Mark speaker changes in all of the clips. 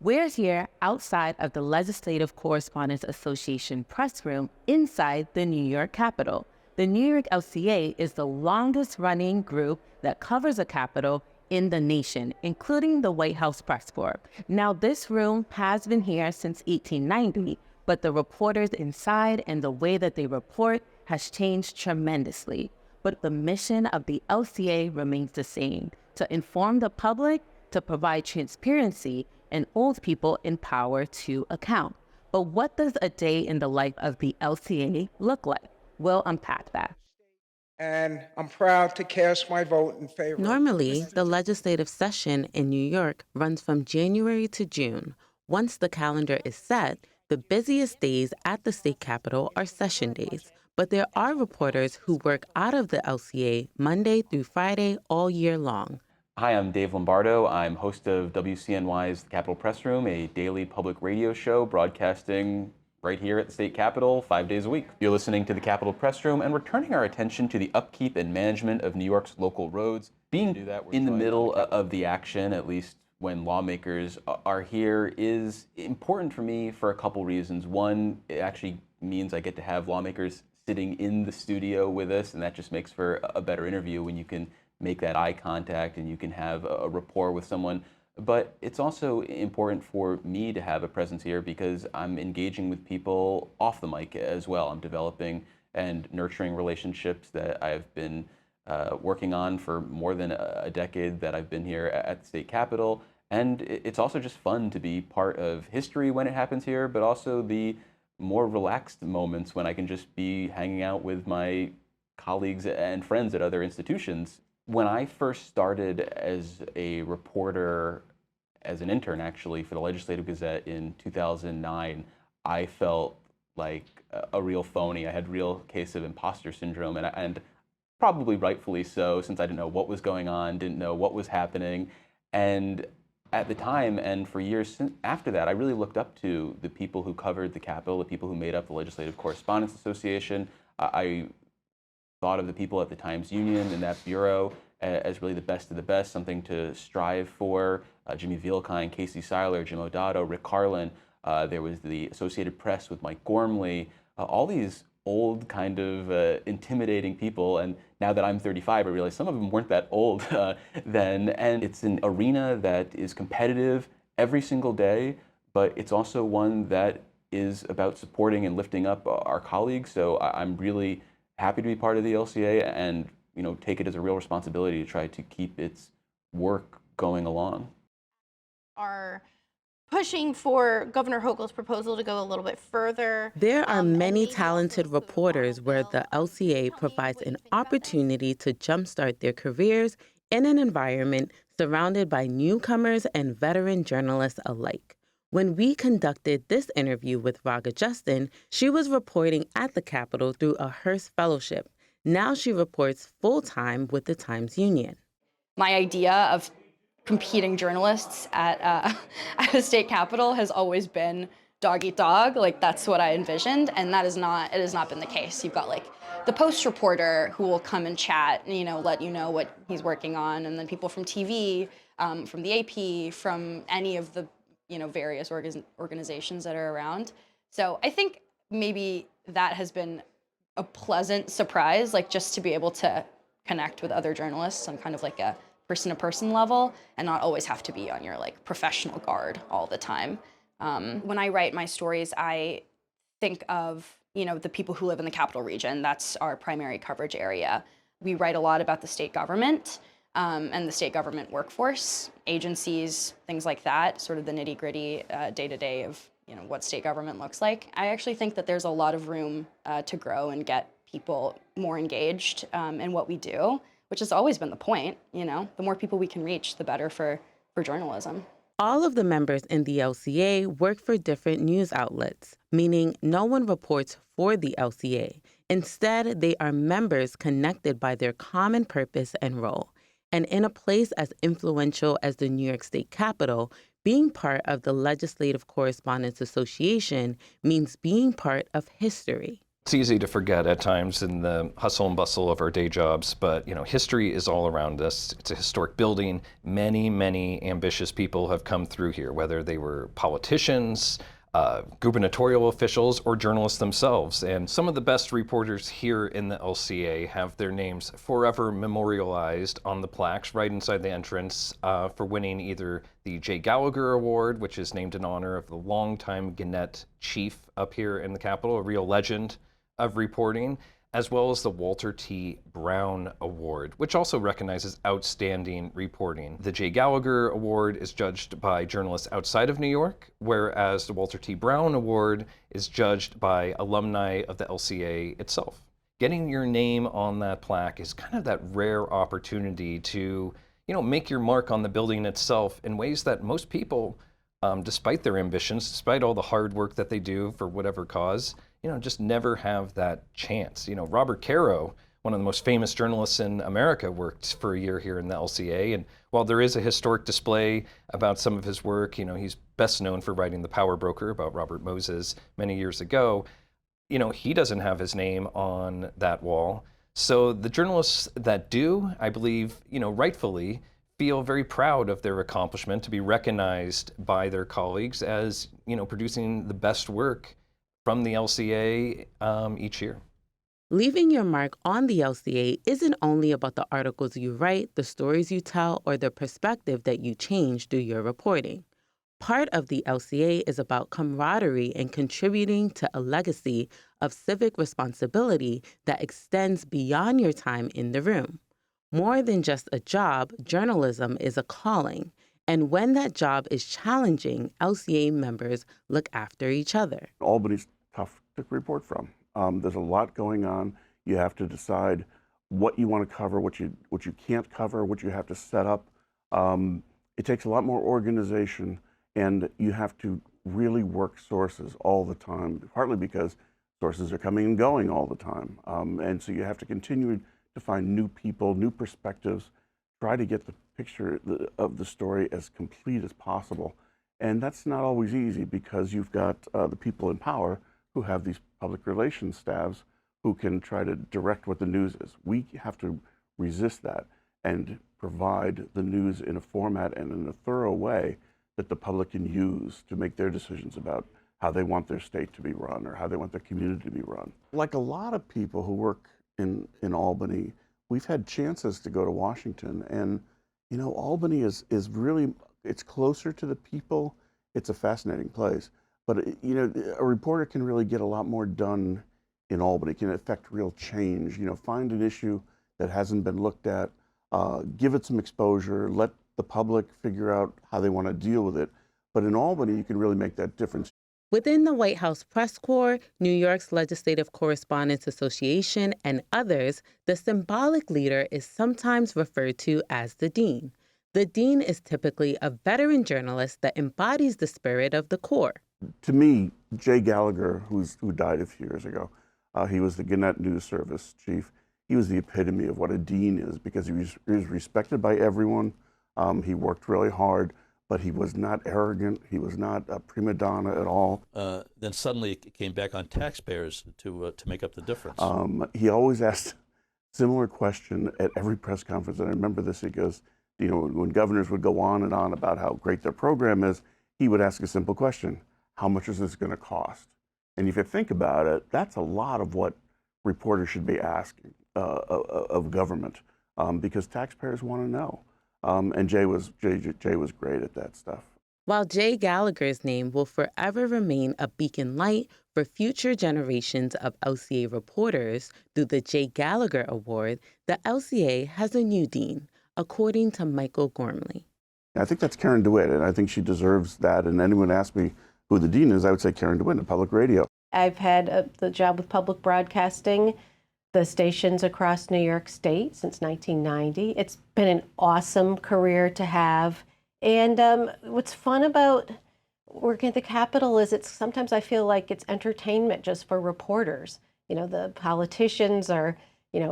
Speaker 1: We're here outside of the Legislative Correspondents Association press room inside the New York Capitol. The New York LCA is the longest-running group that covers a Capitol in the nation, including the White House press corps. Now, this room has been here since 1890, but the reporters inside and the way that they report has changed tremendously. But the mission of the LCA remains the same: to inform the public, to provide transparency, and hold people in power to account. But what does a day in the life of the LCA look like? We'll unpack that.
Speaker 2: And I'm proud to cast my vote in favor.
Speaker 3: Normally, the legislative session in New York runs from January to June. Once the calendar is set, the busiest days at the state capitol are session days. But there are reporters who work out of the LCA Monday through Friday all year long.
Speaker 4: Hi, I'm Dave Lombardo. I'm host of WCNY's The Capitol Press Room, a daily public radio show broadcasting right here at the state capitol 5 days a week. You're listening to The Capitol Press Room, and we're turning our attention to the upkeep and management of New York's local roads. Being in the middle of the action, at least when lawmakers are here, is important for me for a couple reasons. One, it actually means I get to have lawmakers sitting in the studio with us, and that just makes for a better interview when you can make that eye contact and you can have a rapport with someone. But it's also important for me to have a presence here because I'm engaging with people off the mic as well. I'm developing and nurturing relationships that I've been working on for more than a decade that I've been here at the state capitol. And it's also just fun to be part of history when it happens here, but also the more relaxed moments when I can just be hanging out with my colleagues and friends at other institutions. When I first started as a reporter, as an intern actually, for the Legislative Gazette in 2009, I felt like a real phony. I had a real case of imposter syndrome, and probably rightfully so, since I didn't know what was going on, didn't know what was happening. And at the time, and for years after that, I really looked up to the people who covered the Capitol, the people who made up the Legislative Correspondents Association. I thought of the people at the Times Union and that bureau as really the best of the best, something to strive for. Jimmy Vielkind, Casey Seiler, Jim Odato, Rick Carlin. There was the Associated Press with Mike Gormley. All these old kind of intimidating people. And now that I'm 35, I realize some of them weren't that old then. And it's an arena that is competitive every single day, but it's also one that is about supporting and lifting up our colleagues. So I'm really happy to be part of the LCA and take it as a real responsibility to try to keep its work going along.
Speaker 5: Are pushing for Governor Hochul's proposal to go a little bit further.
Speaker 3: There are many talented reporters where the LCA provides an opportunity to jumpstart their careers in an environment surrounded by newcomers and veteran journalists alike. When we conducted this interview with Raga Justin, she was reporting at the Capitol through a Hearst Fellowship. Now she reports full-time with the Times Union.
Speaker 6: My idea of competing journalists at a state capitol has always been dog eat dog. Like, that's what I envisioned, and it has not been the case. You've got like the Post reporter who will come and chat, let you know what he's working on, and then people from TV, from the AP, from any of the various organizations that are around. So I think maybe that has been a pleasant surprise, like just to be able to connect with other journalists on kind of like a person-to-person level and not always have to be on your like professional guard all the time. When I write my stories, I think of, the people who live in the Capital Region. That's our primary coverage area. We write a lot about the state government and the state government workforce, agencies, things like that, sort of the nitty-gritty day-to-day of what state government looks like. I actually think that there's a lot of room to grow and get people more engaged in what we do, which has always been the point. The more people we can reach, the better for journalism.
Speaker 3: All of the members in the LCA work for different news outlets, meaning no one reports for the LCA. Instead, they are members connected by their common purpose and role. And in a place as influential as the New York State Capitol, being part of the Legislative Correspondents Association means being part of history.
Speaker 7: It's easy to forget at times in the hustle and bustle of our day jobs, but history is all around us. It's a historic building. Many, many ambitious people have come through here, whether they were politicians, gubernatorial officials, or journalists themselves. And some of the best reporters here in the LCA have their names forever memorialized on the plaques right inside the entrance for winning either the J. Gallagher Award, which is named in honor of the longtime Gannett chief up here in the Capitol, a real legend of reporting, as well as the Walter T. Brown Award, which also recognizes outstanding reporting. The J. Gallagher Award is judged by journalists outside of New York, whereas the Walter T. Brown Award is judged by alumni of the LCA itself. Getting your name on that plaque is kind of that rare opportunity to, make your mark on the building itself in ways that most people, despite their ambitions, despite all the hard work that they do for whatever cause, just never have that chance. Robert Caro, one of the most famous journalists in America, worked for a year here in the LCA. And while there is a historic display about some of his work, he's best known for writing The Power Broker about Robert Moses many years ago. He doesn't have his name on that wall. So the journalists that do, I believe, rightfully feel very proud of their accomplishment to be recognized by their colleagues as, producing the best work from the LCA each year.
Speaker 3: Leaving your mark on the LCA isn't only about the articles you write, the stories you tell, or the perspective that you change through your reporting. Part of the LCA is about camaraderie and contributing to a legacy of civic responsibility that extends beyond your time in the room. More than just a job, journalism is a calling. And when that job is challenging, LCA members look after each other.
Speaker 8: Albany's tough to report from. There's a lot going on. You have to decide what you want to cover, what you can't cover, what you have to set up. It takes a lot more organization, and you have to really work sources all the time, partly because sources are coming and going all the time. And so you have to continue to find new people, new perspectives, try to get the picture of the story as complete as possible. And that's not always easy because you've got the people in power who have these public relations staffs who can try to direct what the news is. We have to resist that and provide the news in a format and in a thorough way that the public can use to make their decisions about how they want their state to be run or how they want their community to be run. Like a lot of people who work in Albany, we've had chances to go to Washington, and Albany is really, it's closer to the people. It's a fascinating place. But, a reporter can really get a lot more done in Albany, can affect real change, find an issue that hasn't been looked at, give it some exposure, let the public figure out how they want to deal with it. But in Albany, you can really make that difference.
Speaker 3: Within the White House Press Corps, New York's Legislative Correspondents Association, and others, the symbolic leader is sometimes referred to as the dean. The dean is typically a veteran journalist that embodies the spirit of the Corps.
Speaker 8: To me, Jay Gallagher, who died a few years ago, he was the Gannett News Service chief. He was the epitome of what a dean is because he was respected by everyone. He worked really hard, but he was not arrogant. He was not a prima donna at all.
Speaker 9: Then suddenly it came back on taxpayers to make up the difference.
Speaker 8: He always asked a similar question at every press conference, and I remember this. He goes, when governors would go on and on about how great their program is, he would ask a simple question: how much is this going to cost? And if you think about it, that's a lot of what reporters should be asking of government, because taxpayers want to know. And Jay was great at that stuff.
Speaker 3: While Jay Gallagher's name will forever remain a beacon light for future generations of LCA reporters through the Jay Gallagher Award, the LCA has a new dean, according to Michael Gormley.
Speaker 8: I think that's Karen DeWitt, and I think she deserves that. And anyone asked me who the dean is, I would say Karen DeWitt at Public Radio.
Speaker 10: I've had the job with public broadcasting, the stations across New York State since 1990. It's been an awesome career to have. And what's fun about working at the Capitol is sometimes I feel like it's entertainment just for reporters. The politicians are,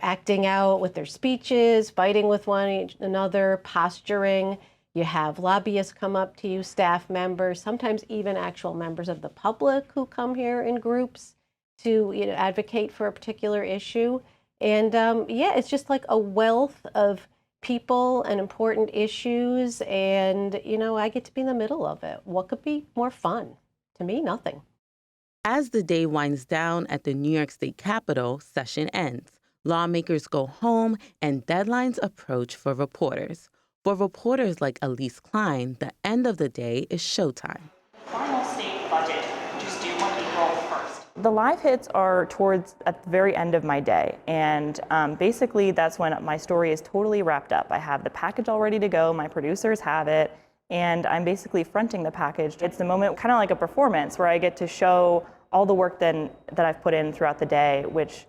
Speaker 10: acting out with their speeches, fighting with one another, posturing. You have lobbyists come up to you, staff members, sometimes even actual members of the public who come here in groups. to advocate for a particular issue. And yeah, it's just like a wealth of people and important issues, and I get to be in the middle of it. What could be more fun? To me, nothing.
Speaker 3: As the day winds down at the New York State Capitol, session ends. Lawmakers go home and deadlines approach for reporters. For reporters like Elise Klein, the end of the day is showtime.
Speaker 11: Final state budget, which is due on April 1st.
Speaker 12: The live hits are towards at the very end of my day, and basically that's when my story is totally wrapped up. I have the package all ready to go, my producers have it, and I'm basically fronting the package. It's the moment, kind of like a performance, where I get to show all the work that I've put in throughout the day, which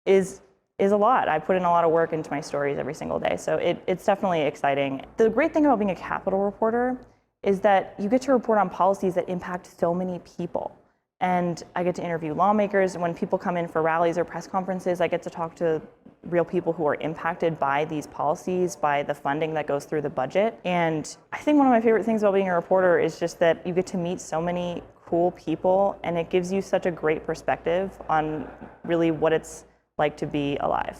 Speaker 12: is a lot. I put in a lot of work into my stories every single day, so it's definitely exciting. The great thing about being a Capitol reporter is that you get to report on policies that impact so many people. And I get to interview lawmakers. When people come in for rallies or press conferences, I get to talk to real people who are impacted by these policies, by the funding that goes through the budget. And I think one of my favorite things about being a reporter is just that you get to meet so many cool people, and it gives you such a great perspective on really what it's like to be alive.